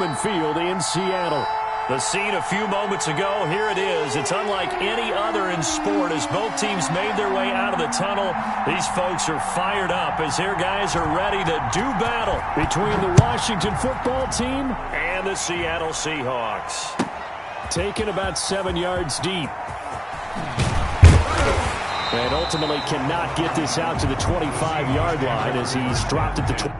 Lumen Field in Seattle. The scene a few moments ago, here it is. It's unlike any other in sport as both teams made their way out of the tunnel. These folks are fired up as their guys are ready to do battle between the Washington football team and the Seattle Seahawks. Taken about 7 yards deep. And ultimately cannot get this out to the 25-yard line as he's dropped at the 20.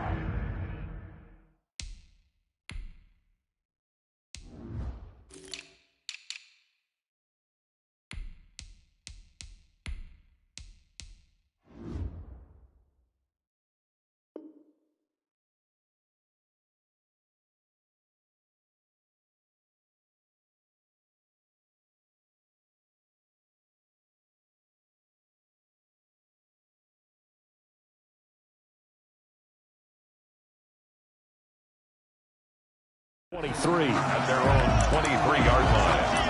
At their own 23-yard line.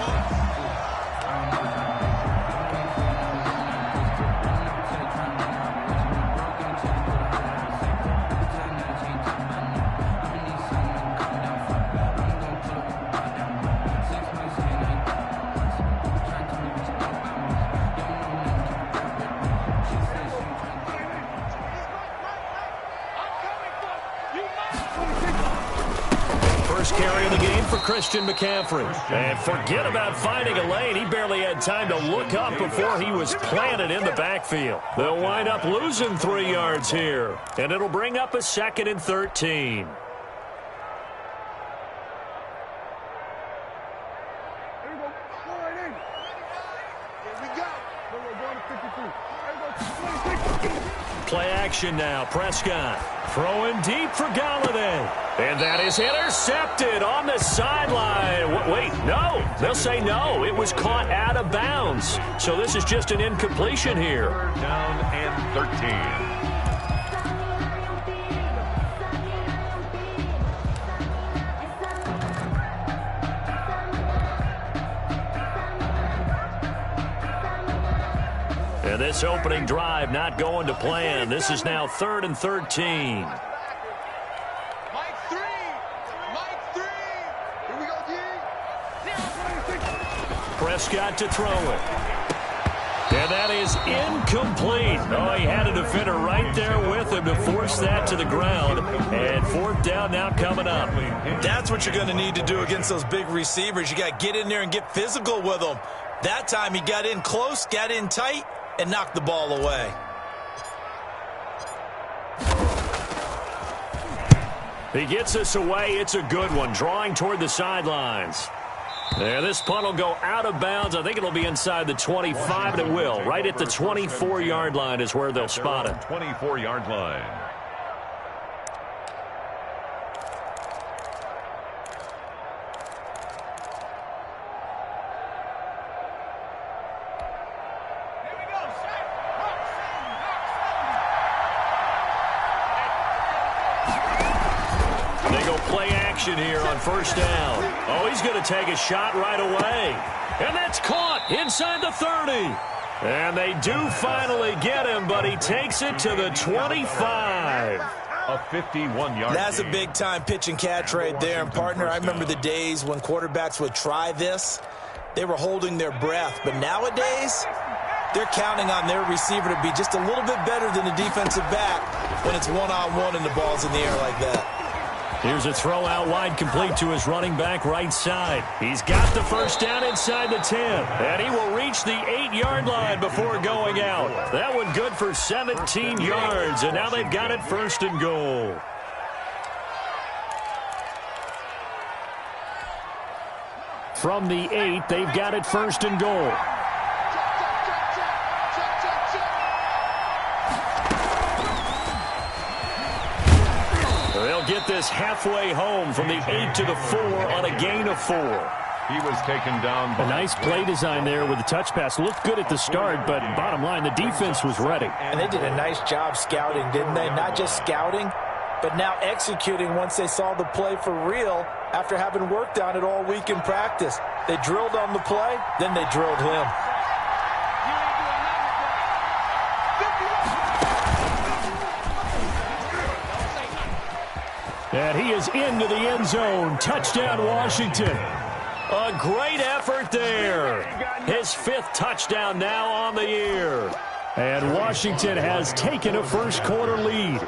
Carry of the game for Christian McCaffrey. And forget about finding a lane. He barely had time to look up before he was planted in the backfield. They'll wind up losing 3 yards here. And it'll bring up a 2nd and 13. Play action now. Prescott throwing deep for Galladay. And that is intercepted on the sideline. Wait, no. They'll say no. It was caught out of bounds. So this is just an incompletion here. 3rd down and 13. And this opening drive not going to plan. This is now 3rd and 13. Prescott to throw it. And that is incomplete. Oh, he had a defender right there with him to force that to the ground. And 4th down now coming up. That's what you're going to need to do against those big receivers. You got to get in there and get physical with them. That time he got in close, got in tight, and knocked the ball away. He gets us away. It's a good one. Drawing toward the sidelines. There, this punt will go out of bounds. I think it'll be inside the 25, and it will. Right at the 24-yard line is where they'll spot it. 24-yard line. Here on 1st down. Oh, he's going to take a shot right away. And that's caught inside the 30. And they do finally get him, but he takes it to the 25. A 51-yard That's a big-time pitch and catch right there. And, partner, I remember the days when quarterbacks would try this. They were holding their breath. But nowadays, they're counting on their receiver to be just a little bit better than the defensive back when it's one-on-one and the ball's in the air like that. Here's a throw out wide complete to his running back right side. He's got the 1st down inside the 10. And he will reach the 8-yard line before going out. That one good for 17 yards. And now they've got it 1st and goal. From the 8, they've got it 1st and goal. They'll get this halfway home from the 8 to the 4 on a gain of 4. He was taken down. A nice play design there with the touch pass. Looked good at the start, but bottom line, the defense was ready. And they did a nice job scouting, didn't they? Not just scouting, but now executing once they saw the play for real after having worked on it all week in practice. They drilled on the play, then they drilled him. And he is into the end zone. Touchdown, Washington. A great effort there. His 5th touchdown now on the year. And Washington has taken a first-quarter lead.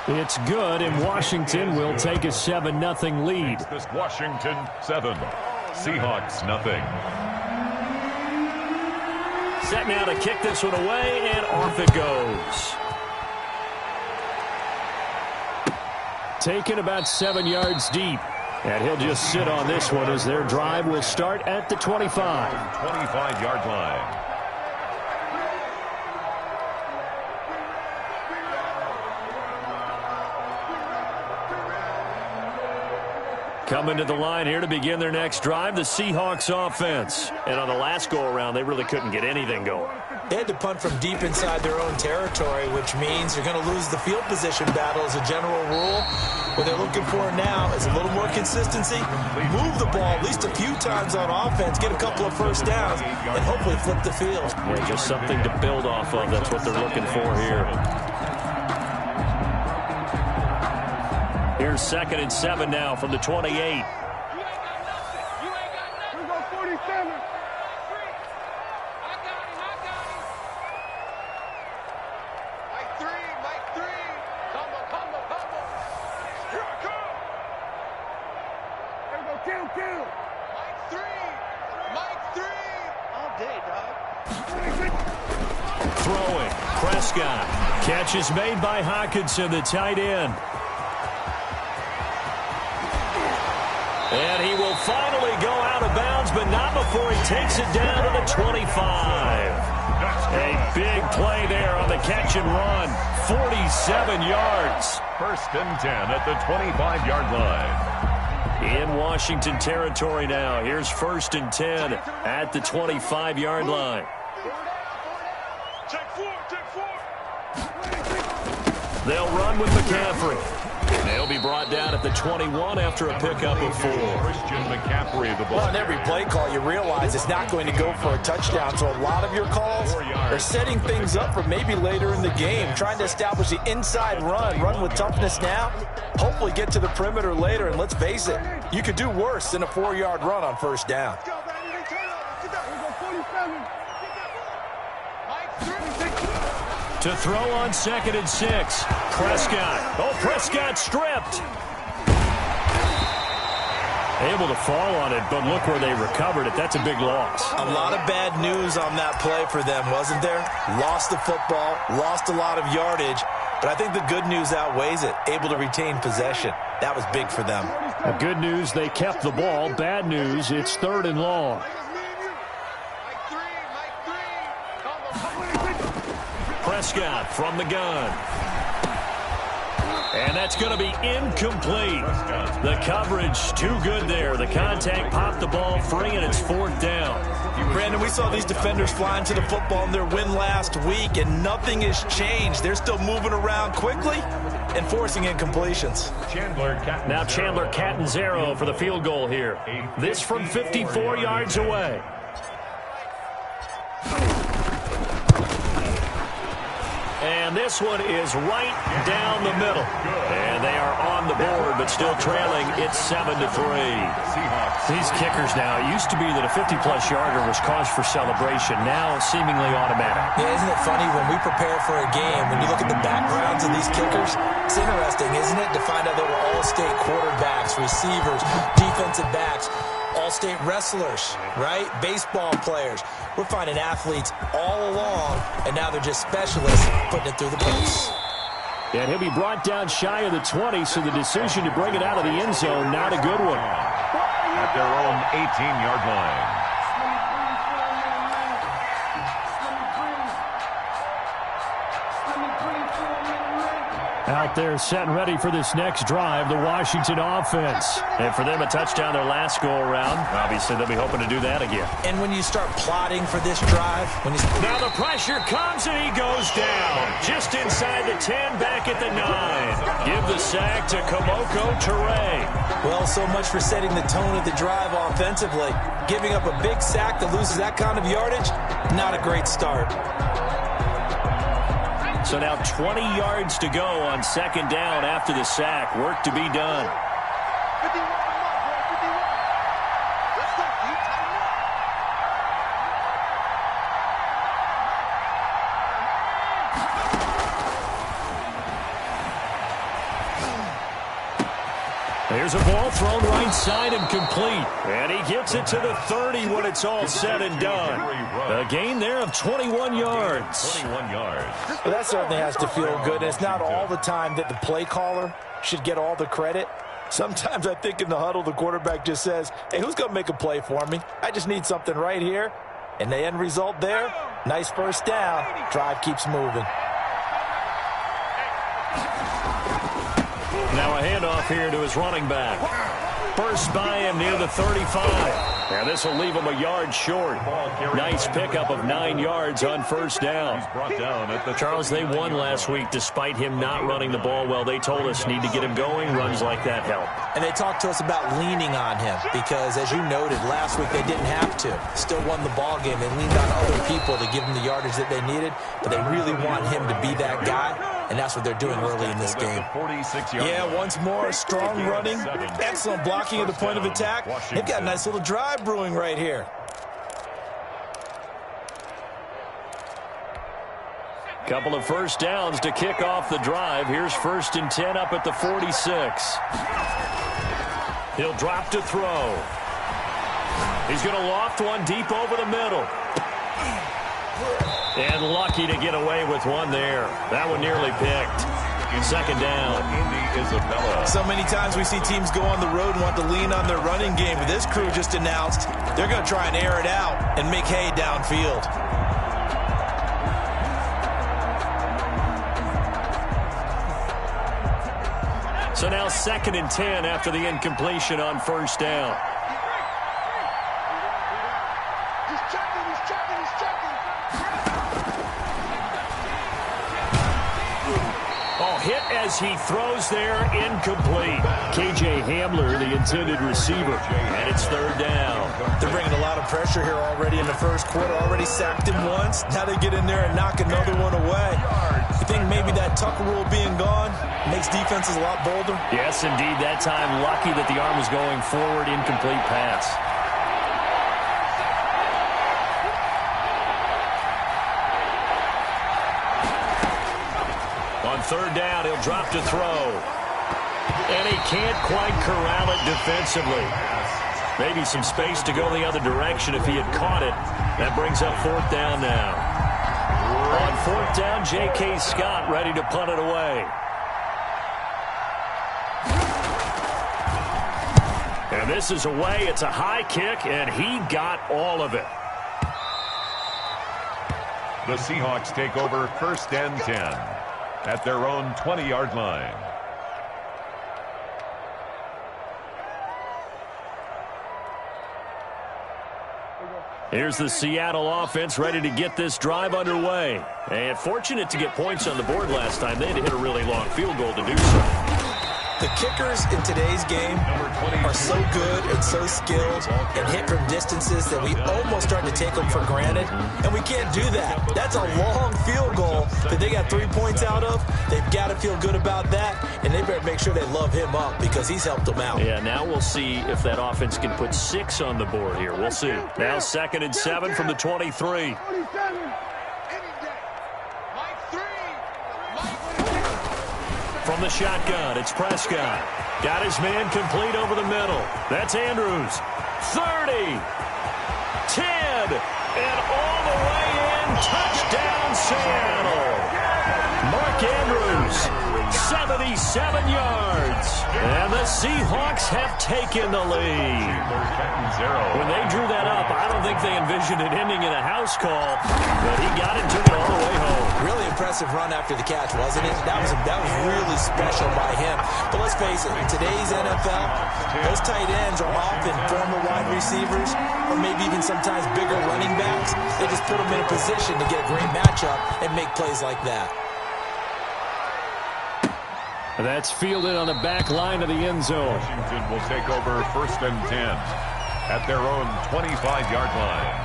It's good, and Washington will take a 7-0 lead. This Washington 7, Seahawks nothing. Set now to kick this one away, and off it goes. Taken about 7 yards deep. And he'll just sit on this one as their drive will start at the 25. 25-yard line. Coming to the line here to begin their next drive, the Seahawks offense. And on the last go-around, they really couldn't get anything going. They had to punt from deep inside their own territory, which means you're going to lose the field position battle as a general rule. What they're looking for now is a little more consistency, move the ball at least a few times on offense, get a couple of first downs, and hopefully flip the field. Yeah, just something to build off of. That's what they're looking for here. Here's 2nd and 7 now from the 28. Throwing, Prescott. Catch is made by Hockenson, the tight end. And he will finally go out of bounds, but not before he takes it down to the 25. A big play there on the catch and run. 47 yards. 1st and 10 at the 25-yard line. In Washington territory now. Here's 1st and 10 at the 25-yard line. They'll run with McCaffrey. They'll be brought down at the 21 after a pickup of 4. Christian McCaffrey, the ball. Well, on every play call, you realize it's not going to go for a touchdown. So a lot of your calls are setting things up for maybe later in the game, trying to establish the inside run with toughness now, hopefully get to the perimeter later. And let's face it, you could do worse than a 4-yard run on first down. To throw on 2nd and 6. Prescott. Oh, Prescott stripped. Able to fall on it, but look where they recovered it. That's a big loss. A lot of bad news on that play for them, wasn't there? Lost the football, lost a lot of yardage, but I think the good news outweighs it. Able to retain possession. That was big for them. The good news, they kept the ball. Bad news, it's 3rd and long. Prescott from the gun. And that's going to be incomplete. The coverage too good there. The contact popped the ball free, and it's 4th down. Brandon, we saw these defenders flying to the football in their win last week, and nothing has changed. They're still moving around quickly and forcing incompletions. Now Chandler Catanzaro for the field goal here. This from 54 yards away. And this one is right down the middle. And they are on the board, but still trailing. It's 7-3. These kickers now, it used to be that a 50-plus yarder was cause for celebration. Now seemingly automatic. Yeah, isn't it funny when we prepare for a game, when you look at the backgrounds of these kickers, it's interesting, isn't it, to find out they were all-state quarterbacks, receivers, defensive backs, all-state wrestlers, right? Baseball players. We're finding athletes all along, and now they're just specialists putting it through the posts. And he'll be brought down shy of the 20, so the decision to bring it out of the end zone, not a good one. At their own 18-yard line. Out there set and ready for this next drive, the Washington offense. And for them, a touchdown their last go-around. Obviously, they'll be hoping to do that again. And when you start plotting for this drive, now the pressure comes, and he goes down. Just inside the 10, back at the 9. Give the sack to Kamoko Toure. Well, so much for setting the tone of the drive offensively. Giving up a big sack that loses that kind of yardage, not a great start. So now 20 yards to go on second down after the sack. Work to be done. Here's a ball thrown right side and complete. And he gets it to the 30 when it's all said and done. A gain there of 21 yards. 21 yards. Well, that certainly has to feel good. And it's not all the time that the play caller should get all the credit. Sometimes I think in the huddle, the quarterback just says, hey, who's going to make a play for me? I just need something right here. And the end result there, nice first down. Drive keeps moving. Now a handoff here to his running back. First by him near the 35. And this will leave him a yard short. Nice pickup of 9 yards on first down. Charles, they won last week despite him not running the ball well. They told us need to get him going. Runs like that help. And they talked to us about leaning on him because, as you noted, last week they didn't have to. Still won the ball game. They leaned on other people to give them the yardage that they needed, but they really want him to be that guy, and that's what they're doing early in this game. Yeah, once more, strong running, excellent blocking at the point of attack. They've got a nice little drive brewing right here. Couple of first downs to kick off the drive. Here's 1st and 10 up at the 46. He'll drop to throw. He's going to loft one deep over the middle. And lucky to get away with one there. That one nearly picked. Second down. So many times we see teams go on the road and want to lean on their running game. But this crew just announced they're going to try and air it out and make hay downfield. So now 2nd and 10 after the incompletion on first down. Hit as he throws there, incomplete. K.J. Hamler, the intended receiver. And it's 3rd down. They're bringing a lot of pressure here already in the first quarter. Already sacked him once. Now they get in there and knock another one away. You think maybe that Tucker rule being gone makes defenses a lot bolder? Yes, indeed. That time, lucky that the arm was going forward, incomplete pass. On 3rd down, he'll drop to throw. And he can't quite corral it defensively. Maybe some space to go the other direction if he had caught it. That brings up 4th down now. On 4th down, J.K. Scott ready to punt it away. And this is away. It's a high kick, and he got all of it. The Seahawks take over 1st and 10 at their own 20-yard line. Here's the Seattle offense ready to get this drive underway. And fortunate to get points on the board last time. They had to hit a really long field goal to do so. The kickers in today's game are so good and so skilled and hit from distances that we almost start to take them for granted, and we can't do that. That's a long field goal that they got 3 points out of. They've got to feel good about that, and they better make sure they love him up because he's helped them out. Yeah, now we'll see if that offense can put 6 on the board here. We'll see. Now 2nd and 7 from the 23. From the shotgun, it's Prescott. Got his man complete over the middle. That's Andrews. 30. 10. And all the way in. Touchdown, Seattle. Mark Andrews, 77 yards. And the Seahawks have taken the lead. When they drew that up, I don't think they envisioned it ending in a house call, but he got it, took it all the way home. Really impressive run after the catch, wasn't it? That was really special by him. But let's face it, in today's NFL, those tight ends are often former wide receivers or maybe even sometimes bigger running backs. They just put them in a position to get a great matchup and make plays like that. That's fielded on the back line of the end zone. Washington will take over 1st and 10 at their own 25-yard line.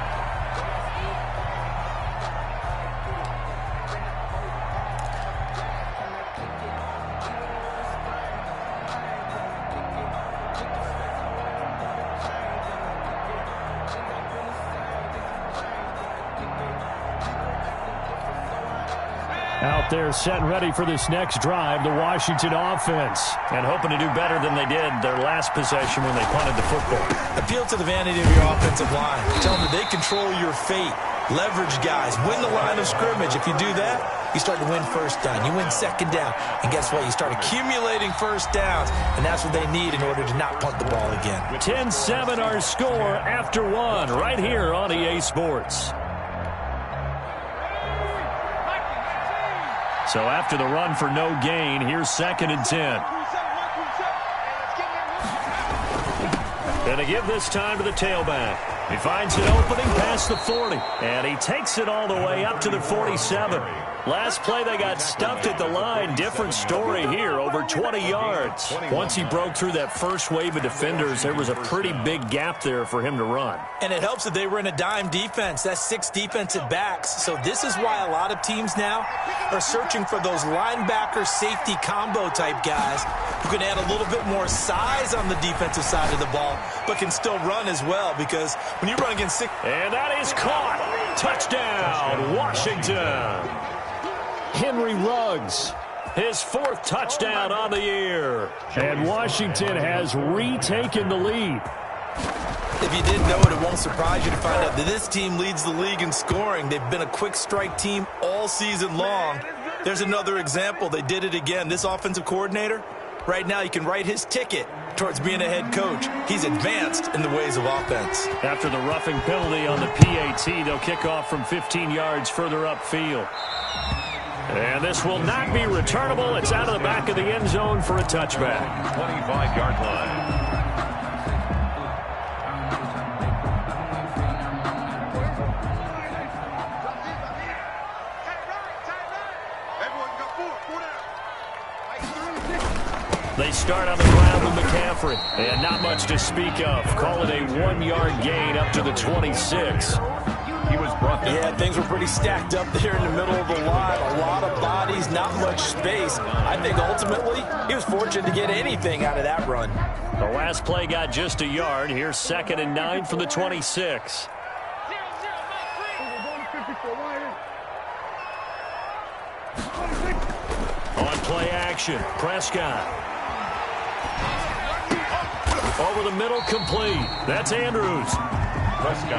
Out there set and ready for this next drive, the Washington offense. And hoping to do better than they did their last possession when they punted the football. Appeal to the vanity of your offensive line. Tell them that they control your fate. Leverage guys. Win the line of scrimmage. If you do that, you start to win first down. You win second down. And guess what? You start accumulating first downs. And that's what they need in order to not punt the ball again. 10-7 our score after one right here on EA Sports. So after the run for no gain, here's 2nd and 10. Going to give this time to the tailback. He finds an opening past the 40, and he takes it all the way up to the 47. Last play, they got stuffed at the line. Different story here, over 20 yards. Once he broke through that first wave of defenders, there was a pretty big gap there for him to run. And it helps that they were in a dime defense. That's 6 defensive backs. So this is why a lot of teams now are searching for those linebacker safety combo type guys who can add a little bit more size on the defensive side of the ball, but can still run as well, because when you run against 6... And that is caught. Touchdown, Washington. Henry Ruggs, his 4th touchdown on the year. And Washington has retaken the lead. If you didn't know it, it won't surprise you to find out that this team leads the league in scoring. They've been a quick strike team all season long. There's another example. They did it again. This offensive coordinator, right now you can write his ticket towards being a head coach. He's advanced in the ways of offense. After the roughing penalty on the PAT, they'll kick off from 15 yards further upfield. And this will not be returnable. It's out of the back of the end zone for a touchback. 25-yard line. They start on the ground with McCaffrey. And not much to speak of. Call it a 1-yard gain up to the 26. He was brought down. Yeah, things were pretty stacked up there in the middle of the line. A lot of bodies, not much space. I think ultimately he was fortunate to get anything out of that run. The last play got just a yard. Here's 2nd and 9 from the 26. On play action, Prescott. Over the middle, complete. That's Andrews.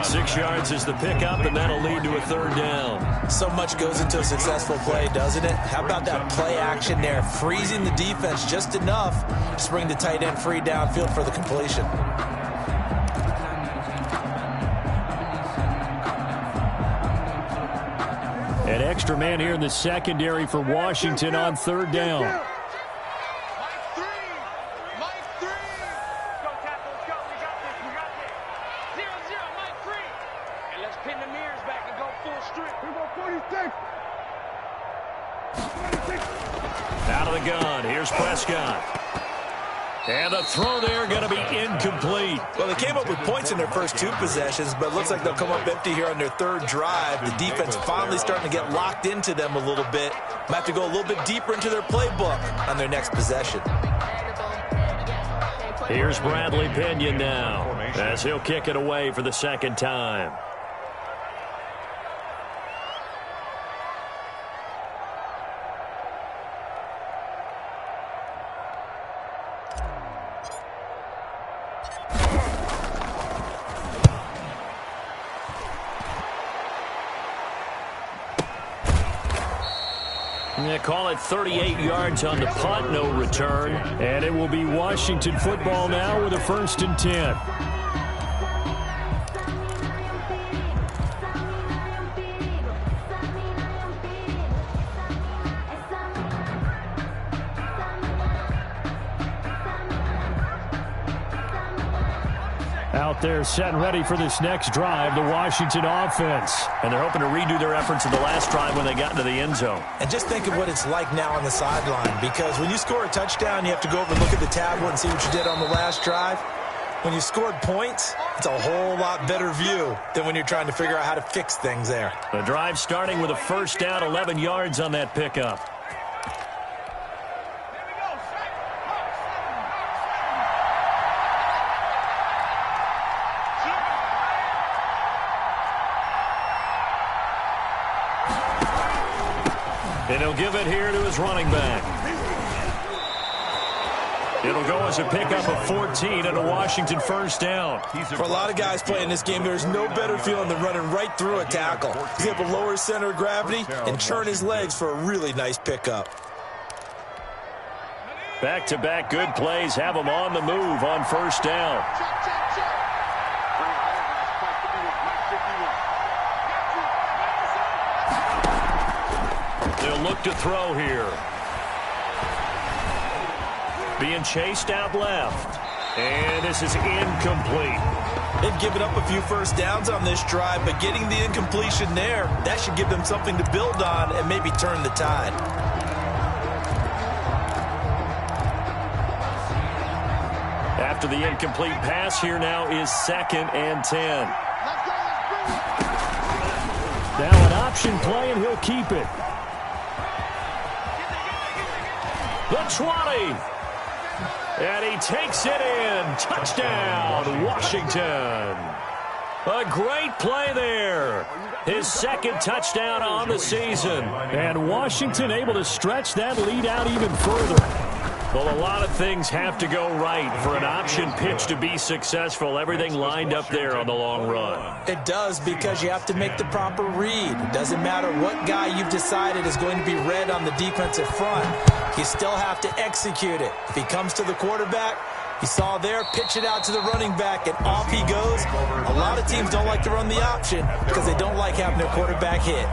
6 yards is the pickup, and that'll lead to a 3rd down. So much goes into a successful play, doesn't it? How about that play action there? Freezing the defense just enough to bring the tight end free downfield for the completion. An extra man here in the secondary for Washington on 3rd down. Out of the gun, here's Prescott. And the throw there going to be incomplete. Well, they came up with points in their first 2 possessions, but it looks like they'll come up empty here on their 3rd drive. The defense finally starting to get locked into them a little bit. Might have to go a little bit deeper into their playbook on their next possession. Here's Bradley Pinion now, as he'll kick it away for the 2nd time. They call it 38 yards on the punt, no return. And it will be Washington football now with a 1st and 10. Out there set and ready for this next drive, the Washington offense. And they're hoping to redo their efforts in the last drive when they got into the end zone. And just think of what it's like now on the sideline, because when you score a touchdown, you have to go over and look at the tablet and see what you did on the last drive. When you scored points, it's a whole lot better view than when you're trying to figure out how to fix things there. The drive starting with a 1st down, 11 yards on that pickup. And he'll give it here to his running back. It'll go as a pickup of 14 and a Washington first down. For a lot of guys playing this game, there's no better feeling than running right through a tackle. He's able to lower his center of gravity and turn his legs for a really nice pickup. Back-to-back good plays have him on the move on first down. They'll look to throw here. Being chased out left. And this is incomplete. They've given up a few first downs on this drive, but getting the incompletion there, that should give them something to build on and maybe turn the tide. After the incomplete pass, here now is 2nd and 10. Now an option play, and he'll keep it. The 20. And he takes it in. Touchdown, Washington. A great play there. His 2nd touchdown on the season. And Washington able to stretch that lead out even further. Well, a lot of things have to go right for an option pitch to be successful. Everything lined up there on the long run. It does, because you have to make the proper read. It doesn't matter what guy you've decided is going to be read on the defensive front. You still have to execute it. If he comes to the quarterback, you saw there, pitch it out to the running back, and off he goes. A lot of teams don't like to run the option because they don't like having their quarterback hit.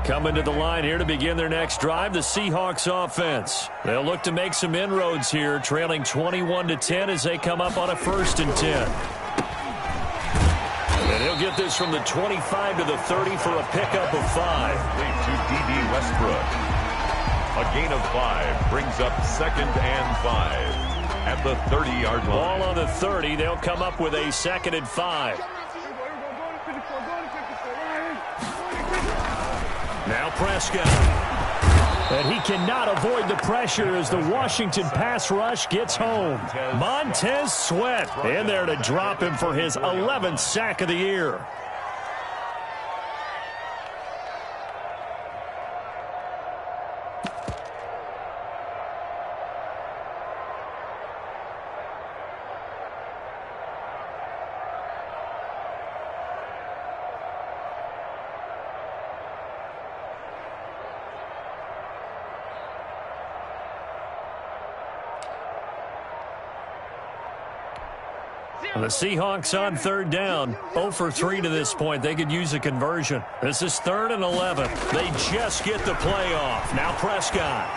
Coming to the line here to begin their next drive, the Seahawks offense. They'll look to make some inroads here, trailing 21-10 as they come up on a 1st and 10. And he'll get this from the 25 to the 30 for a pickup of 5. To D.B. Westbrook. A gain of 5 brings up 2nd and 5 at the 30-yard line. Ball on the 30. They'll come up with a 2nd and 5. Now Prescott. And he cannot avoid the pressure as the Washington pass rush gets home. Montez Sweat in there to drop him for his 11th sack of the year. The Seahawks on 3rd down. 0 for 3 to this point. They could use a conversion. This is 3rd and 11. They just get the play off. Now Prescott.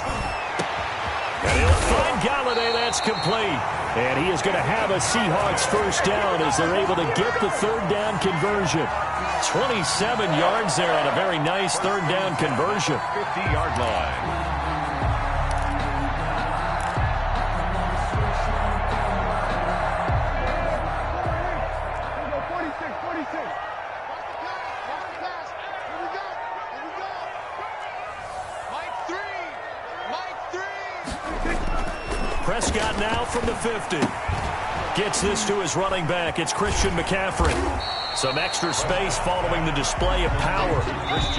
And he'll find Galladay. That's complete. And he is going to have a Seahawks first down as they're able to get the 3rd down conversion. 27 yards there on a very nice 3rd down conversion. 50-yard line. Prescott now from the 50. Gets this to his running back. It's Christian McCaffrey. Some extra space following the display of power.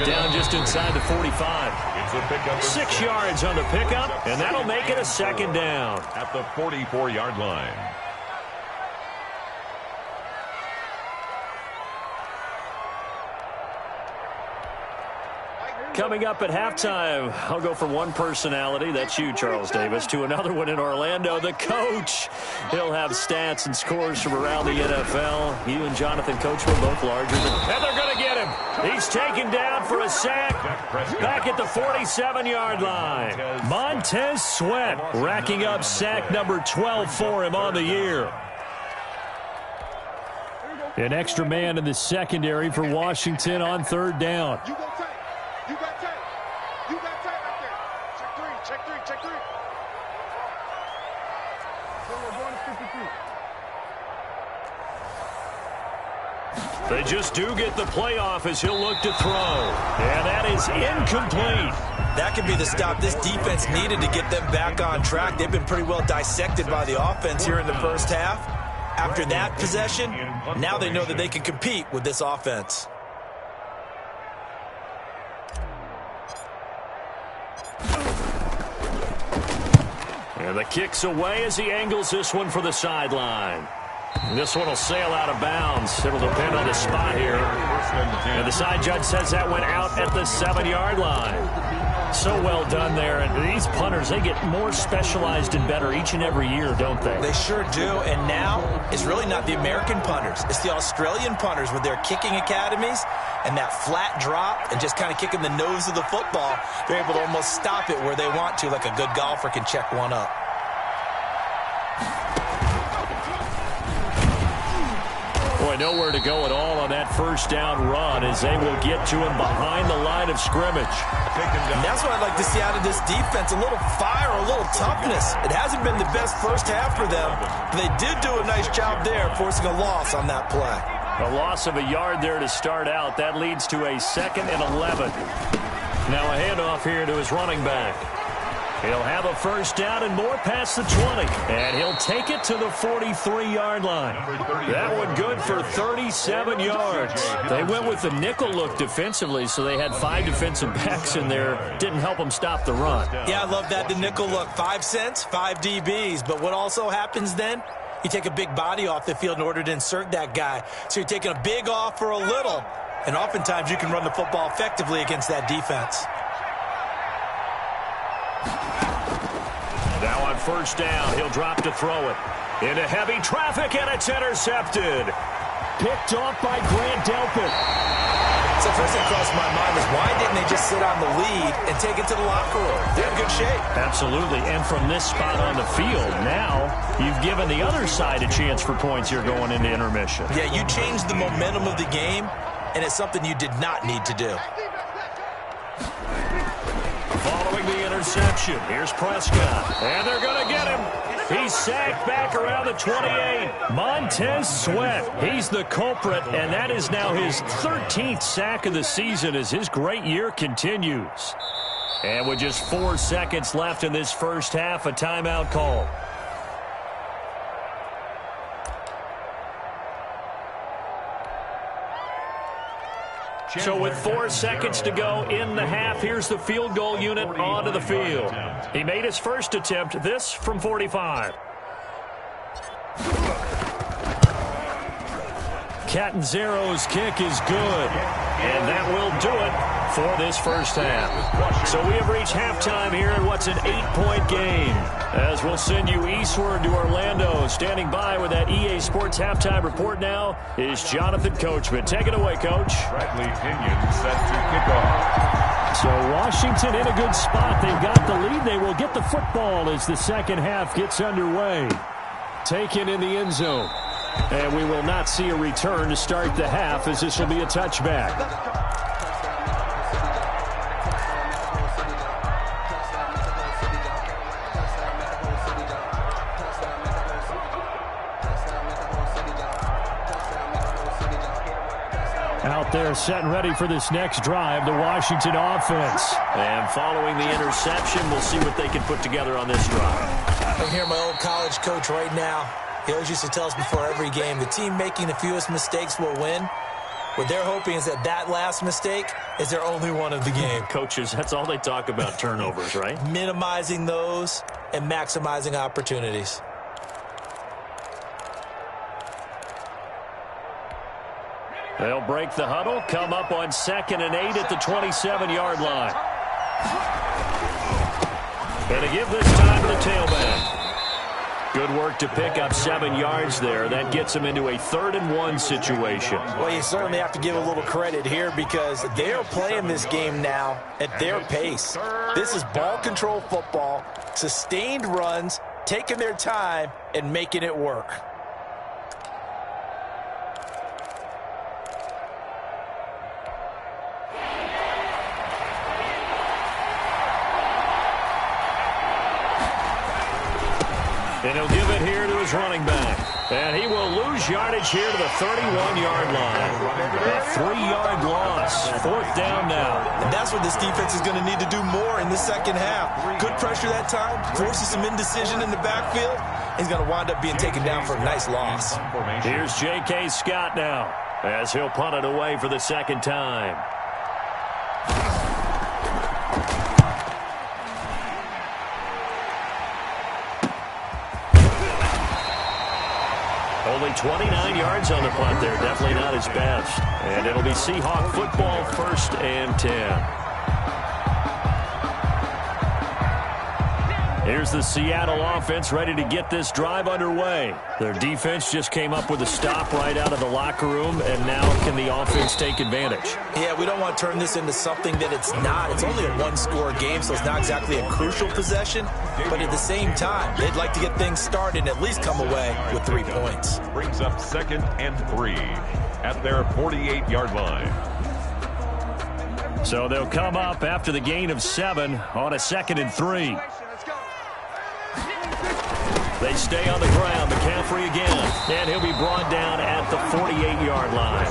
Down just inside the 45. 6 yards on the pickup, and that'll make it a 2nd down. At the 44-yard line. Coming up at halftime, I'll go from one personality, that's you, Charles Davis, to another one in Orlando, the coach. He'll have stats and scores from around the NFL. You and Jonathan Coachman both larger than... And they're going to get him. He's taken down for a sack back at the 47-yard line. Montez Sweat racking up sack number 12 for him on the year. An extra man in the secondary for Washington on 3rd down. You got tight. You got tight right there. Check 3. Check 3. Check 3. So we're going to 53. They just do get the playoff as he'll look to throw. And that is incomplete. That could be the stop this defense needed to get them back on track. They've been pretty well dissected by the offense here in the first half. After that possession, now they know that they can compete with this offense. And the kick's away as he angles this one for the sideline. This one will sail out of bounds. It'll depend on the spot here. And the side judge says that went out at the 7-yard line. So well done there. And these punters, they get more specialized and better each and every year, don't they? They sure do. And now it's really not the American punters. It's the Australian punters with their kicking academies and that flat drop and just kind of kicking the nose of the football. They're able to almost stop it where they want to, like a good golfer can check one up. Boy, nowhere to go at all on that first down run as they will get to him behind the line of scrimmage. And that's what I'd like to see out of this defense, a little fire, a little toughness. It hasn't been the best first half for them, but they did do a nice job there forcing a loss on that play. A loss of a yard there to start out. That leads to a 2nd and 11. Now a handoff here to his running back. He'll have a first down and more past the 20. And he'll take it to the 43-yard line. That one good for 37 yards. They went with the nickel look defensively, so they had 5 defensive backs in there. Didn't help them stop the run. Yeah, I love that, the nickel look. 5 cents, 5 DBs. But what also happens then? You take a big body off the field in order to insert that guy. So you're taking a big off for a little. And oftentimes you can run the football effectively against that defense. Now on first down, he'll drop to throw it. Into heavy traffic, and it's intercepted. Picked off by Grant Delpit. So first thing that crossed my mind is why didn't they just sit on the lead and take it to the locker room? They're in good shape. Absolutely, and from this spot on the field, now you've given the other side a chance for points here going into intermission. Yeah, you changed the momentum of the game, and it's something you did not need to do. Following the interception, here's Prescott. And they're going to get him. He's sacked back around the 28. Montez Sweat, he's the culprit, and that is now his 13th sack of the season as his great year continues. And with just 4 seconds left in this first half, a timeout call. So with 4 seconds to go in the half, here's the field goal unit onto the field. He made his first attempt, this from 45. Catanzaro's kick is good, and that will do it for this first half. So we have reached halftime here in what's an 8-point game. As we'll send you eastward to Orlando. Standing by with that EA Sports halftime report now is Jonathan Coachman. Take it away, Coach. Bradley Pinion set to kick off. So Washington in a good spot. They've got the lead. They will get the football as the second half gets underway. Taken in the end zone. And we will not see a return to start the half as this will be a touchback. Out there set and ready for this next drive, the Washington offense. And following the interception, we'll see what they can put together on this drive. I'm hearing my old college coach right now. He always used to tell us before every game, the team making the fewest mistakes will win. What they're hoping is that that last mistake is their only one of the game. Coaches, that's all they talk about, turnovers, right? Minimizing those and maximizing opportunities. They'll break the huddle, come up on 2nd and 8 at the 27-yard line. And to give this time to the tailback. Good work to pick up 7 yards there. That gets them into a 3rd and 1 situation. Well, you certainly have to give a little credit here because they're playing this game now at their pace. This is ball control football, sustained runs, taking their time, and making it work. And he'll give it here to his running back. And he will lose yardage here to the 31-yard line. A 3-yard loss. 4th down now. And that's what this defense is going to need to do more in the second half. Good pressure that time. Forces some indecision in the backfield. He's going to wind up being taken down for a nice loss. Here's J.K. Scott now as he'll punt it away for the second time. Only 29 yards on the punt there. Definitely not his best. And it'll be Seahawk football, 1st and 10. Here's the Seattle offense ready to get this drive underway. Their defense just came up with a stop right out of the locker room, and now can the offense take advantage? Yeah, we don't want to turn this into something that it's not. It's only a one-score game, so it's not exactly a crucial possession. But at the same time, they'd like to get things started and at least come away with 3 points. Brings up 2nd and 3 at their 48-yard line. So they'll come up after the gain of 7 on a 2nd and 3. They stay on the ground. McCaffrey again. And he'll be brought down at the 48-yard line.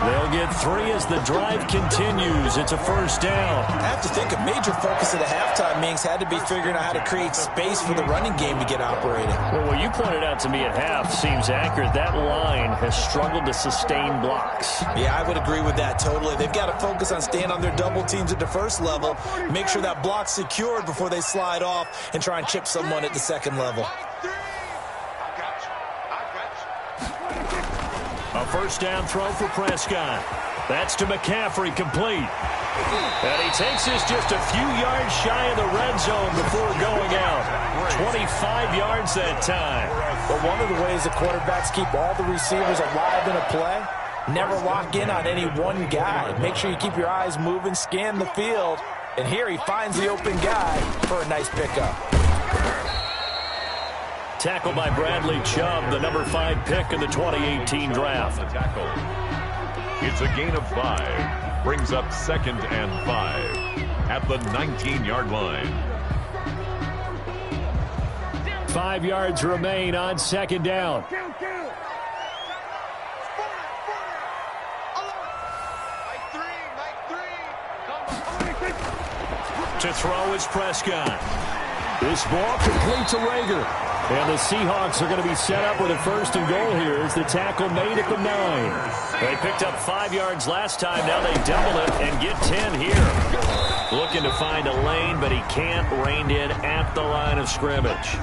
They'll get 3 as the drive continues. It's a 1st down. I have to think a major focus of the halftime meetings had to be figuring out how to create space for the running game to get operating. Well, what you pointed out to me at half seems accurate. That line has struggled to sustain blocks. Yeah, I would agree with that totally. They've got to focus on staying on their double teams at the first level, make sure that block's secured before they slide off and try and chip someone at the second level. A 1st down throw for Prescott. That's to McCaffrey, complete. And he takes this just a few yards shy of the red zone before going out. 25 yards that time. But one of the ways the quarterbacks keep all the receivers alive in a play, never lock in on any one guy. Make sure you keep your eyes moving, scan the field. And here he finds the open guy for a nice pickup. Tackled by Bradley Chubb, the number 5 pick in the 2018 draft. It's a gain of 5. Brings up 2nd and 5 at the 19-yard line. 5 yards remain on 2nd down. To throw is Prescott. This ball complete to Rager. And the Seahawks are going to be set up with a 1st and goal here as the tackle made at the 9. They picked up 5 yards last time. Now they double it and get 10 here. Looking to find a lane, but he can't. Reined in at the line of scrimmage.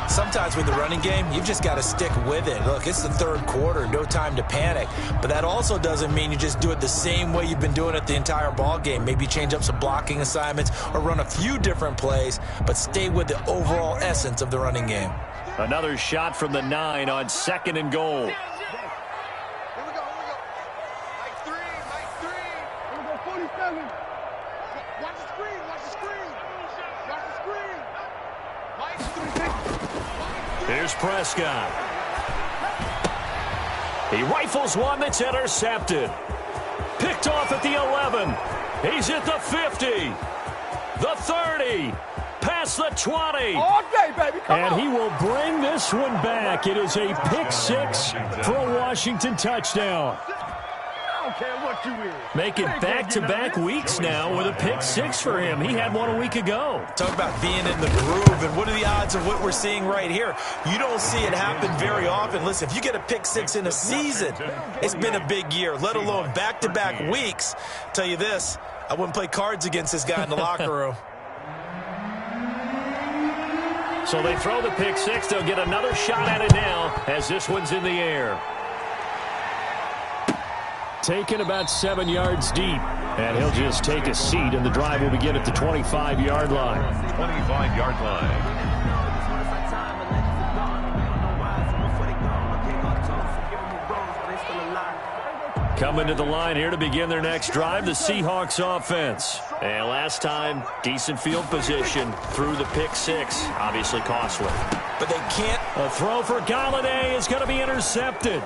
Sometimes with the running game, you've just got to stick with it. Look, it's the 3rd quarter, no time to panic. But that also doesn't mean you just do it the same way you've been doing it the entire ball game. Maybe change up some blocking assignments or run a few different plays, but stay with the overall essence of the running game. Another shot from the 9 on 2nd and goal. Here we go. Mike 3. Here we go, 47. Watch the screen. Watch the screen. Mike 3. Here's Prescott. He rifles one that's intercepted. Picked off at the 11. He's at the 50. The 30. Past the 20. All day, baby. Come on. And he will bring this one back. It is a pick 6 for a Washington touchdown. I don't care what you is. Making back-to-back weeks now with a pick 6 for him. He had one a week ago. Talk about being in the groove, and what are the odds of what we're seeing right here? You don't see it happen very often. Listen, if you get a pick 6 in a season, it's been a big year, let alone back-to-back weeks. Tell you this, I wouldn't play cards against this guy in the locker room. So they throw the pick 6. They'll get another shot at it now as this one's in the air. Taken about 7 yards deep. And he'll just take a seat, and the drive will begin at the 25-yard line. 25-yard line. Coming to the line here to begin their next drive, the Seahawks offense. And last time, decent field position through the pick 6. Obviously costly. But they can't. A throw for Galladay is going to be intercepted.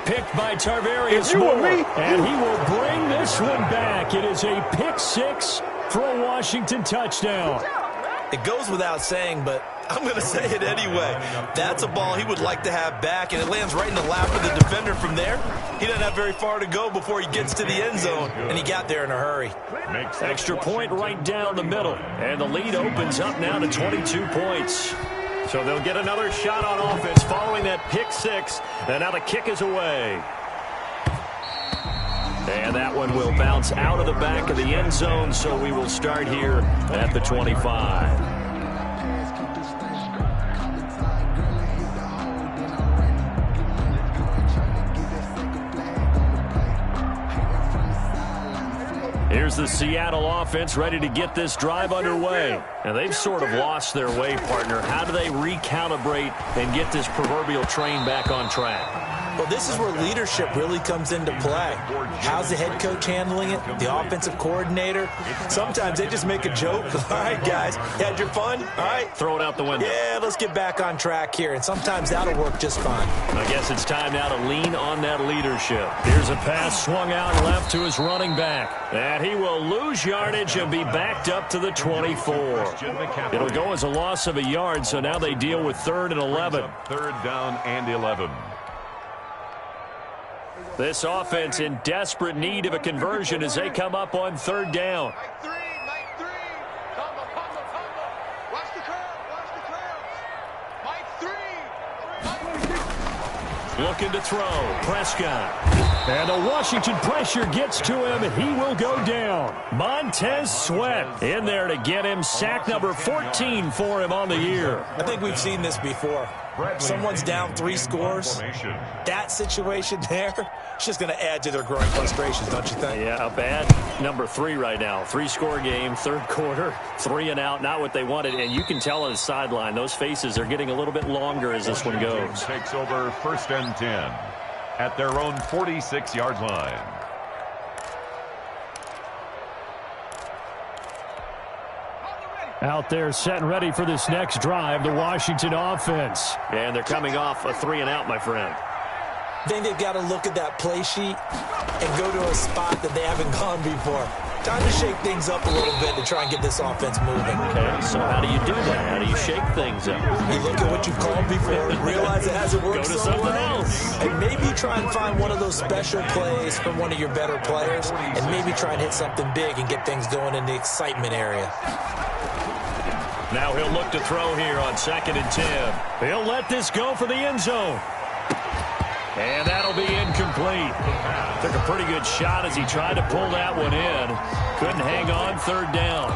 Picked by Tarvarius Moore. And he will bring this one back. It is a pick 6 for a Washington touchdown. It goes without saying, but I'm going to say it anyway. That's a ball he would like to have back, and it lands right in the lap of the defender from there. He doesn't have very far to go before he gets to the end zone, and he got there in a hurry. Extra point right down the middle, and the lead opens up now to 22 points. So they'll get another shot on offense following that pick six, and now the kick is away. And that one will bounce out of the back of the end zone, so we will start here at the 25. Here's the Seattle offense ready to get this drive underway. And they've sort of lost their way, partner. How do they recalibrate and get this proverbial train back on track? Well, this is where leadership really comes into play. How's the head coach handling it? The offensive coordinator? Sometimes they just make a joke. All right, guys, you had your fun? All right. Throw it out the window. Yeah, let's get back on track here. And sometimes that'll work just fine. I guess it's time now to lean on that leadership. Here's a pass swung out left to his running back. And he will lose yardage and be backed up to the 24. It'll go as a loss of a yard, so now they deal with 3rd and 11. Third down and 11. This offense in desperate need of a conversion as they come up on 3rd down. Mike three. Combo. Watch the curl. Mike three. Looking to throw. Prescott. And the Washington pressure gets to him, and he will go down. Montez Sweat in there to get him. Sack number 14 for him on the year. I think we've seen this before. Someone's down 3 scores. That situation there, it's just going to add to their growing frustrations, don't you think? Yeah, a bad number 3 right now. 3-score game, 3rd quarter, 3 and out, not what they wanted. And you can tell on the sideline, those faces are getting a little bit longer as this one goes. Takes over 1st and 10 at their own 46-yard line. Out there set and ready for this next drive, the Washington offense. And they're coming off a 3 and out, my friend. I think they've got to look at that play sheet and go to a spot that they haven't gone before. Time to shake things up a little bit to try and get this offense moving. Okay, so how do you do that? How do you shake things up? You look at what you've called before, realize it hasn't worked Go to so something well, else. and maybe try and find one of those special plays from one of your better players, and maybe try and hit something big and get things going in the excitement area. Now he'll look to throw here on 2nd and 10. He'll let this go for the end zone. And that'll be incomplete. Took a pretty good shot as he tried to pull that one in. Couldn't hang on 3rd down.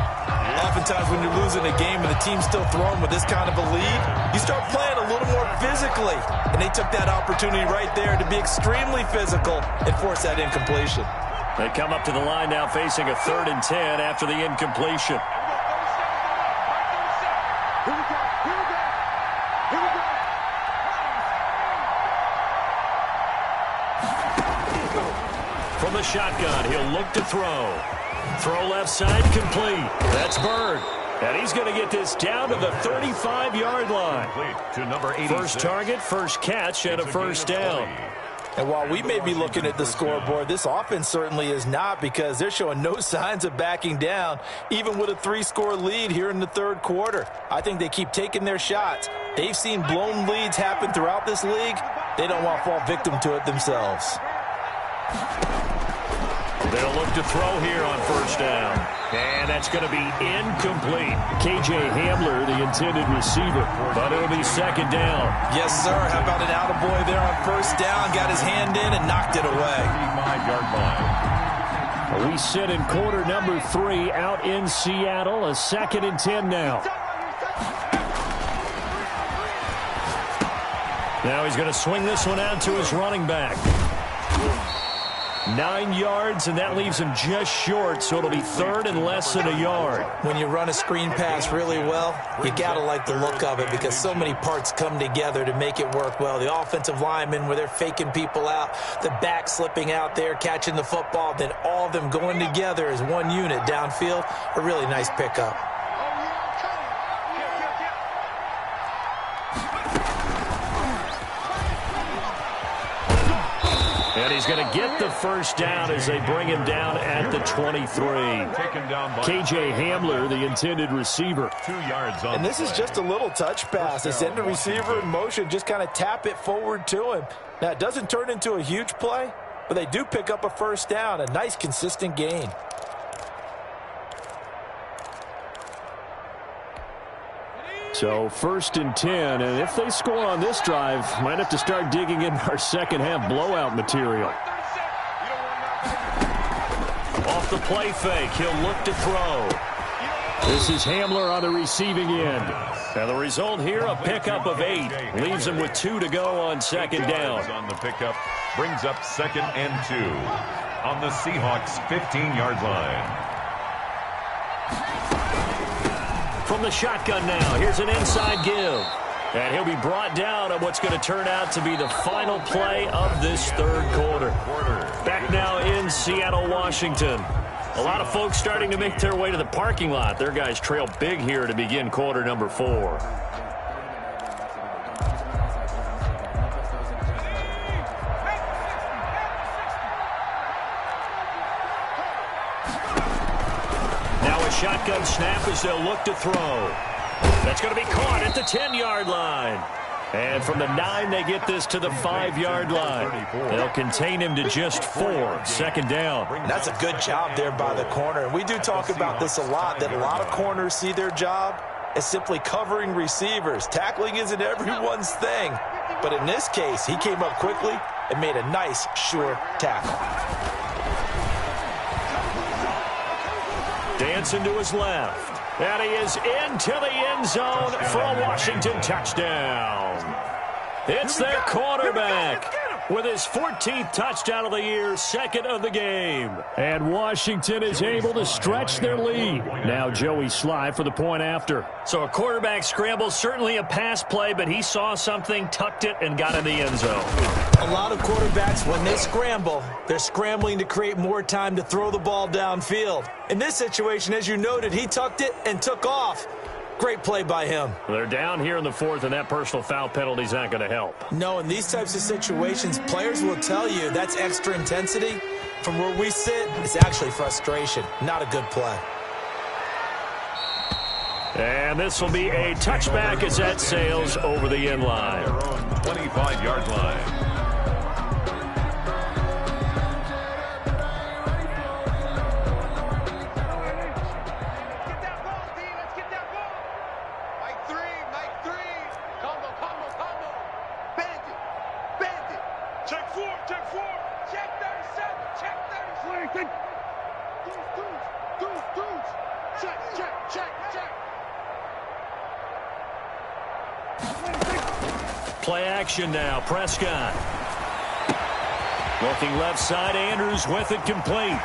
Oftentimes when you're losing a game and the team's still throwing with this kind of a lead, you start playing a little more physically. And they took that opportunity right there to be extremely physical and force that incompletion. They come up to the line now facing a 3rd and 10 after the incompletion. From the shotgun, he'll look to throw. Throw left side, complete. That's Bird. And he's going to get this down to the 35-yard line. To number 86. First target, first catch, and a first down. And while we may be looking at the scoreboard, this offense certainly is not, because they're showing no signs of backing down, even with a 3-score lead here in the 3rd quarter. I think they keep taking their shots. They've seen blown leads happen throughout this league. They don't want to fall victim to it themselves. They'll look to throw here on 1st down. And that's going to be incomplete. K.J. Hamler, the intended receiver. But it'll be 2nd down. Yes, sir. How about an attaboy there on 1st down? Got his hand in and knocked it away. 35-yard line. We sit in quarter number 3 out in Seattle. A 2nd and 10 now. Now he's going to swing this one out to his running back. 9 yards, and that leaves him just short, so it'll be 3rd and less than a yard. When you run a screen pass really well, you got to like the look of it, because so many parts come together to make it work well. The offensive linemen, where they're faking people out, the back slipping out there, catching the football, then all of them going together as one unit downfield. A really nice pickup. And he's going to get the first down as they bring him down at the 23. Taken down by KJ Hamler, the intended receiver. 2 yards on And this is just a little touch pass. They send the receiver in motion, just kind of tap it forward to him. Now, it doesn't turn into a huge play, but they do pick up a first down, a nice, consistent gain. So 1st and 10, and if they score on this drive, might have to start digging in our second half blowout material. Off the play fake, he'll look to throw. This is Hamler on the receiving end. Now the result here, a pickup of 8. Leaves him with 2 to go on second down. on the pickup, brings up 2nd and 2 on the Seahawks 15-yard line. From the shotgun now, here's an inside give. And he'll be brought down on what's going to turn out to be the final play of this third quarter. Back now in Seattle, Washington. A lot of folks starting to make their way to the parking lot. Their guys trail big here to begin quarter number 4. Shotgun snap as they'll look to throw. That's going to be caught at the 10-yard line. And from the 9, they get this to the 5-yard line. They'll contain him to just 4. Second down. That's a good job there by the corner. We do talk about this a lot, that a lot of corners see their job as simply covering receivers. Tackling isn't everyone's thing. But in this case, he came up quickly and made a nice, sure tackle. Dancing to his left. And he is into the end zone for a Washington touchdown. It's their quarterback with his 14th touchdown of the year, 2nd of the game. And Washington is able to stretch their lead. Now Joey Sly for the point after. So a quarterback scramble, certainly a pass play, but he saw something, tucked it, and got in the end zone. A lot of quarterbacks, when they scramble, they're scrambling to create more time to throw the ball downfield. In this situation, as you noted, he tucked it and took off. Great play by him. They're down here in the 4th, and that personal foul penalty is not going to help. No, in these types of situations, players will tell you that's extra intensity. From where we sit, it's actually frustration. Not a good play. And this will be a touchback as that sails over the end line. 25-yard line. Play action now, Prescott. Looking left side, Andrews with it complete.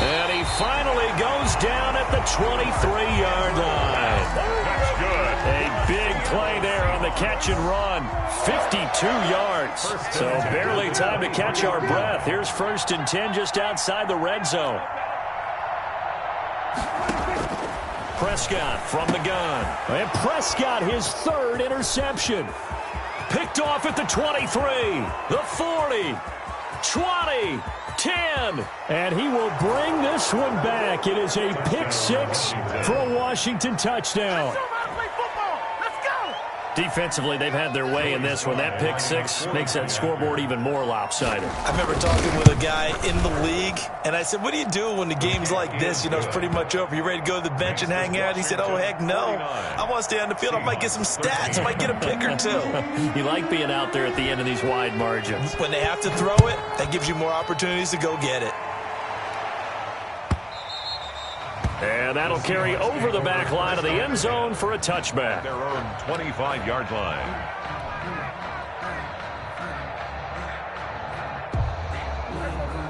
And he finally goes down at the 23-yard line. That's good. A big play there on the catch and run. 52 yards. So barely time to catch our breath. Here's 1st and 10 just outside the red zone. Prescott from the gun. And Prescott, his 3rd interception. Picked off at the 23, the 40, 20, 10. And he will bring this one back. It is a pick 6 for a Washington touchdown. Defensively, they've had their way in this one. That pick 6 makes that scoreboard even more lopsided. I remember talking with a guy in the league, and I said, what do you do when the game's like this? You know, it's pretty much over. You ready to go to the bench and hang out? He said, oh, heck no. I want to stay on the field. I might get some stats. I might get a pick or 2. You like being out there at the end of these wide margins. When they have to throw it, that gives you more opportunities to go get it. And that'll carry over the back line of the end zone for a touchback. Their own 25-yard line.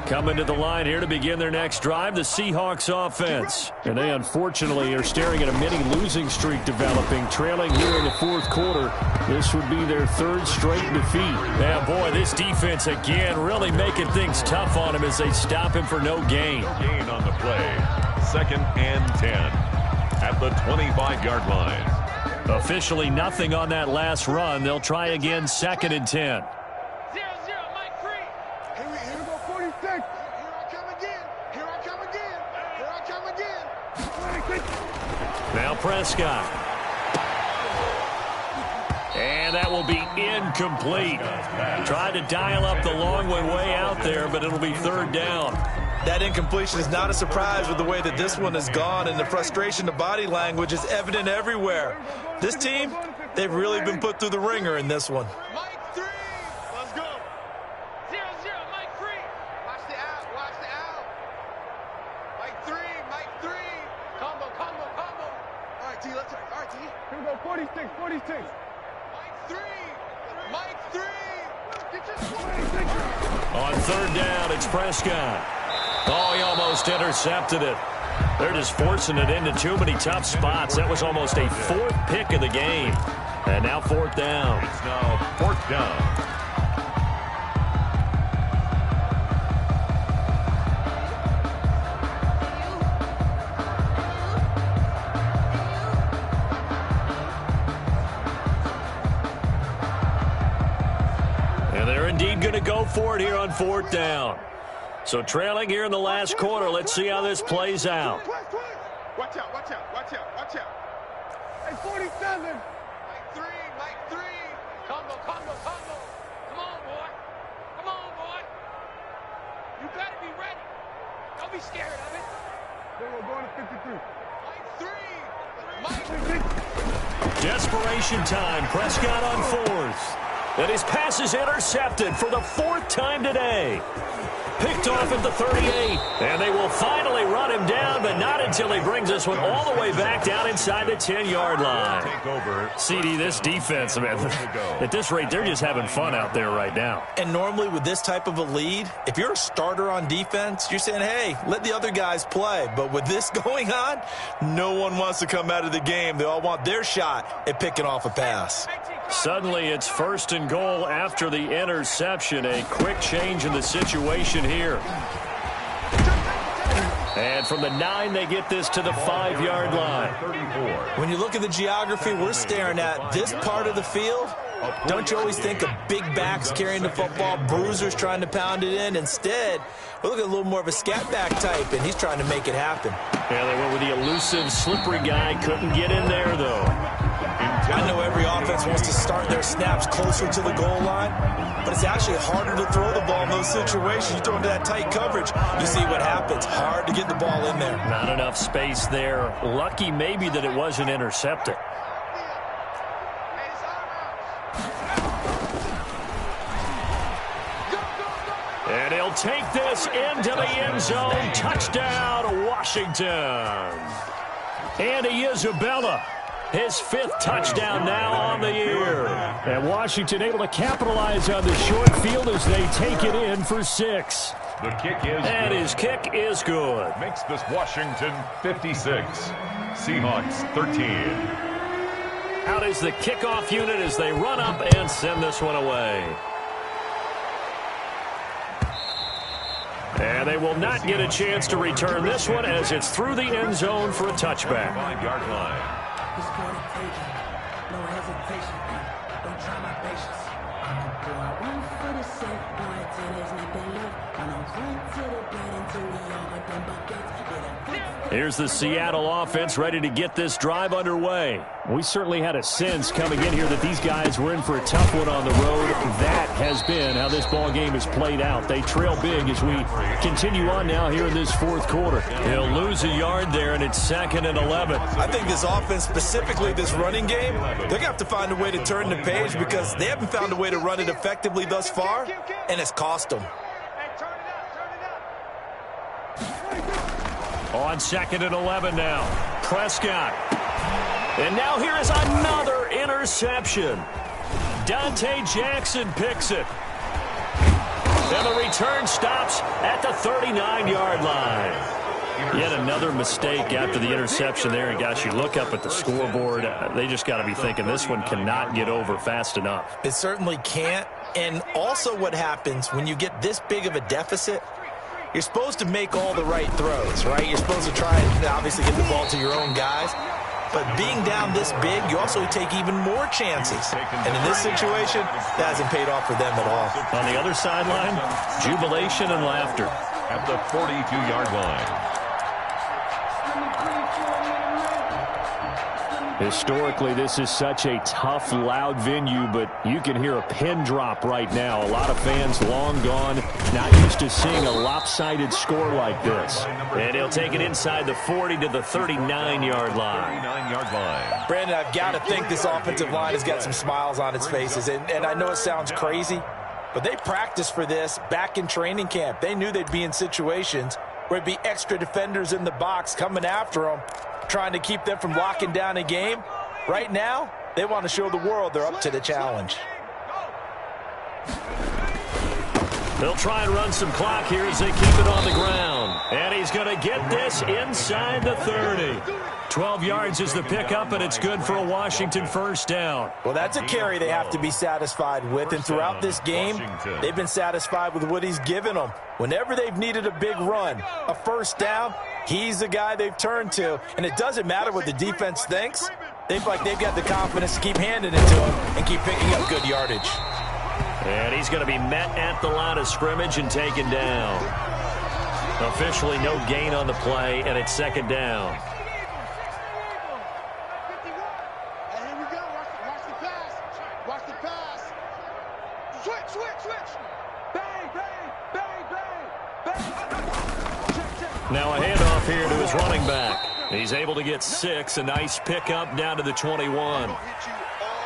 Coming to the line here to begin their next drive, the Seahawks offense. And they unfortunately are staring at a mini losing streak developing, trailing here in the 4th quarter. This would be their 3rd straight defeat. Yeah, boy, this defense again really making things tough on him as they stop him for no gain. No gain on the play. 2nd and 10 at the 25-yard line. Officially nothing on that last run. They'll try again 2nd and 10. Now Prescott. And that will be incomplete. Tried to dial up the long one way out there, but it'll be third down. That incompletion is not a surprise with the way that this one has gone, and the frustration, the body language is evident everywhere. This team, they've really been put through the ringer in this one. Mike 3. Let's go. 0-0. Mike 3. Watch the out. Watch the out. Mike 3. Mike 3. Combo. All right, T. Let's try. All right, T. Here we go. 46. Mike 3. Mike 3. Get your 46. On third down, it's Prescott. Oh, he almost intercepted it. They're just forcing it into too many tough spots. That was almost a fourth pick of the game. And now fourth down. It's now fourth down. And they're indeed going to go for it here on fourth down. So trailing here in the last quarter. Let's see how this plays out. Watch out. Hey, 47. Mike 3. Combo. Come on, boy. You better be ready. Don't be scared of it. We're going to 53. Mike 3. Desperation time. Prescott on fourth. And his pass is intercepted for the fourth time today. Picked off at the 38. And they will finally run him down, but not until he brings this one all the way back down inside the 10-yard line. Take over. CD, this defense, man, at this rate, they're just having fun out there right now. And normally with this type of a lead, if you're a starter on defense, you're saying, hey, let the other guys play. But with this going on, no one wants to come out of the game. They all want their shot at picking off a pass. Suddenly, it's first and goal after the interception. A quick change in the situation here. And from the 9, they get this to the 5-yard line. When you look at the geography we're staring at, this part of the field, don't you always think of big backs carrying the football, bruisers trying to pound it in? Instead, we're looking at a little more of a scat back type, and he's trying to make it happen. Yeah, they went with the elusive, slippery guy. Couldn't get in there, though. I know every offense wants to start their snaps closer to the goal line, but it's actually harder to throw the ball in those situations. You throw into that tight coverage, you see what happens. Hard to get the ball in there. Not enough space there. Lucky maybe that it wasn't intercepted. And he'll take this into the end zone. Touchdown, Washington. Andy Isabella. His 5th touchdown now on the year. And Washington able to capitalize on the short field as they take it in for 6. The kick is And good. his kick is good. Makes this Washington 56. Seahawks 13. Out is the kickoff unit as they run up and send this one away. And they will not get a chance to return this one as it's through the end zone for a touchback. 5-yard line. It's for the taking. No hesitation. Don't try my patience. Do I run for the safe boy till there's nothing left? I don't run to the bed until we all got them buckets. Here's the Seattle offense ready to get this drive underway. We certainly had a sense coming in here that these guys were in for a tough one on the road. That has been how this ball game has played out. They trail big as we continue on now here in this fourth quarter. He'll lose a yard there, and it's 2nd and 11. I think this offense, specifically this running game, they're going to have to find a way to turn the page because they haven't found a way to run it effectively thus far, and it's cost them. On 2nd and 11 now. Prescott. And now here is another interception. Dante Jackson picks it. And the return stops at the 39-yard line. Yet another mistake after the interception there. And, gosh, you look up at the scoreboard, they just got to be thinking this one cannot get over fast enough. It certainly can't. And also what happens when you get this big of a deficit, you're supposed to make all the right throws, right? You're supposed to try and obviously get the ball to your own guys. But being down this big, you also take even more chances. And in this situation, that hasn't paid off for them at all. On the other sideline, jubilation and laughter. At the 42-yard line. Historically, this is such a tough, loud venue, but you can hear a pin drop right now. A lot of fans long gone, not used to seeing a lopsided score like this. And he'll take it inside the 40 to the 39-yard line. 39-yard line. Brandon, I've got to think this offensive line has got some smiles on its faces. And I know it sounds crazy, but they practiced for this back in training camp. They knew they'd be in situations where it'd be extra defenders in the box coming after them, trying to keep them from locking down a game. Right now, they want to show the world they're up to the challenge. They'll try and run some clock here as they keep it on the ground. And he's going to get this inside the 30. 12 yards is the pickup, and it's good for a Washington first down. Well, that's a carry they have to be satisfied with, and throughout this game, they've been satisfied with what he's given them. Whenever they've needed a big run, a first down, he's the guy they've turned to. And it doesn't matter what the defense thinks. They've got the confidence to keep handing it to him and keep picking up good yardage. And he's going to be met at the line of scrimmage and taken down. Officially no gain on the play, and it's second down. Now a handoff here to his running back. He's able to get 6. A nice pickup down to the 21.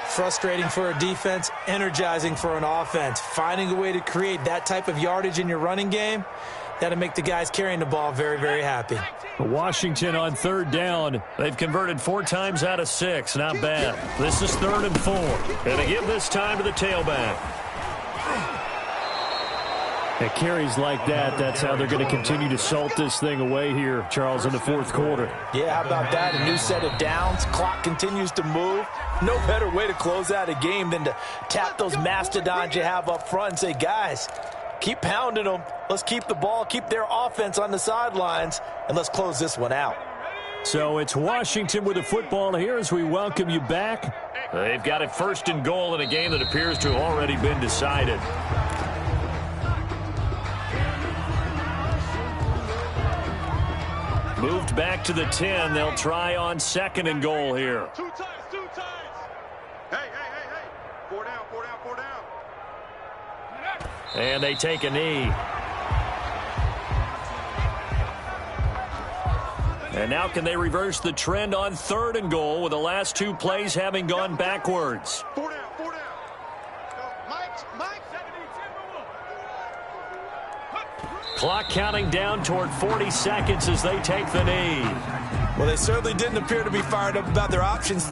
Frustrating for a defense, energizing for an offense. Finding a way to create that type of yardage in your running game, that'll make the guys carrying the ball very, very happy. Washington on third down. They've converted 4 times out of 6. Not bad. This is 3rd and 4. And they give this time to the tailback. At carries like that, that's how they're going to continue to salt this thing away here, Charles, in the fourth quarter. Yeah, how about that? A new set of downs. Clock continues to move. No better way to close out a game than to tap those mastodons you have up front and say, guys, keep pounding them. Let's keep the ball, keep their offense on the sidelines, and let's close this one out. So it's Washington with the football here as we welcome you back. They've got it 1st and goal in a game that appears to have already been decided. Moved back to the 10. They'll try on 2nd and goal here. 2 times. Hey. 4 down. And they take a knee. And now can they reverse the trend on 3rd and goal with the last 2 plays having gone backwards? 4 down. Mike. Clock counting down toward 40 seconds as they take the knee. Well, they certainly didn't appear to be fired up about their options.